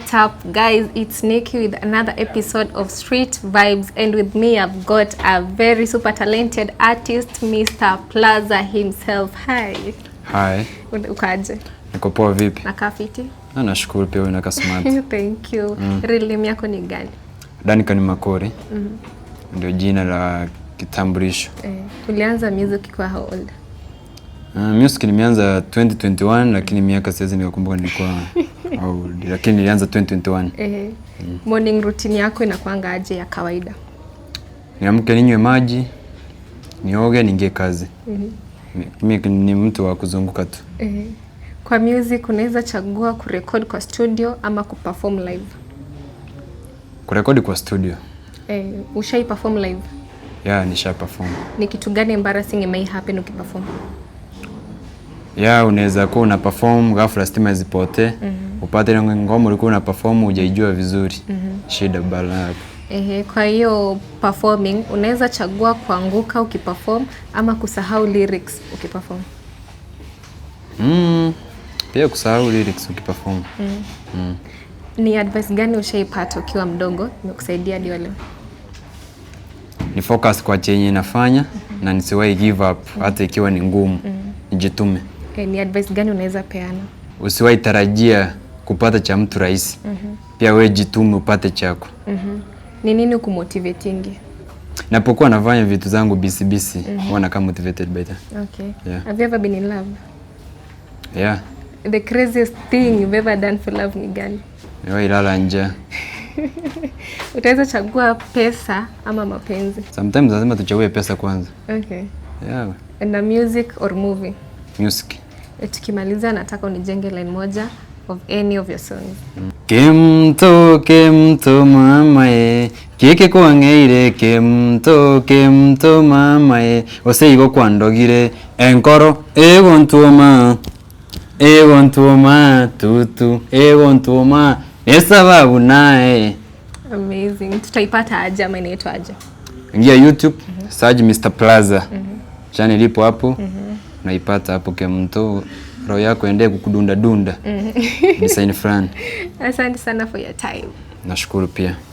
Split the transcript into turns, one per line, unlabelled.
What's up guys, it's Nikki with another episode of Street Vibes, and with me I've got a very super talented artist, Mr. Plaza himself. Hi.
Hi.
Ukaje?
Niko poa vipi?
Nakaa fiti?
Nashukuru pia wewe unakaa smart.
Thank you. Real name yako ni gani?
Danica Makori. Ndio jina la kitambulisho.
Ulianza music kwa how old?
Music nimeanza 2021 lakini miaka siwezi nikakumbuka nilikuwa old, lakini nilianza 2021.
Morning routine yako inakuanga aje ya kawaida?
Niamke ninywe maji, nioge, niingie kazi. Mimi ni mtu wa kuzunguka tu.
Kwa music unaweza chagua kurekod kwa studio ama kuperform live?
Kurekodi kwa studio.
Ushai perform live?
Yeah, nisha perform.
Ni kitu gani embarrassing may happen ukiperform?
Yeah, unaweza kuwa una perform ghafla stima zipote, upate ngoma ulikuwa una perform hujaijua vizuri. Shida bala.
Kwa hiyo performing unaweza chagua kuanguka ukiperform ama kusahau lyrics ukiperform?
Pia kusahau lyrics ukiperform.
Ni advice gani ushaipata ukiwa mdogo imekusaidia hadi leo?
Ni focus kwa chenye nafanya na nisiwahi give up hata ikiwa ni ngumu. Nijitume.
Ni advice gani unaweza peana?
Usiwahi tarajia kupata cha mtu rahisi. Pia wewe jitume upate chako.
Ni nini kumotivatingi?
Napokuwa nafanya vitu zangu busy, huwa nakaa motivated by that.
Okay.
Yeah.
Have you ever been in love?
Yeah.
The craziest thing you've ever done for love ni gani?
Ilala njaa.
Utaweza chagua pesa ama mapenzi?
Sometimes lazima tuchague pesa kwanza.
Okay.
Yeah.
And a music or movie?
Music.
Tukimaliza nataka unijenge line moja of any of your songs.
Kemto mamae kike kwangeire kemto mamae oseigo kwandogire enkoro egontuma tutu egontuma esababu nae.
Amazing. Tutaipata aje ama inaitwa aje?
Ingia YouTube, search Mr. Plaza. Channel ipo hapo. Naipata hapo kemto roho yako ende kukudunda dunda. Design fulani.
Asante sana for your time.
Nashukuru pia.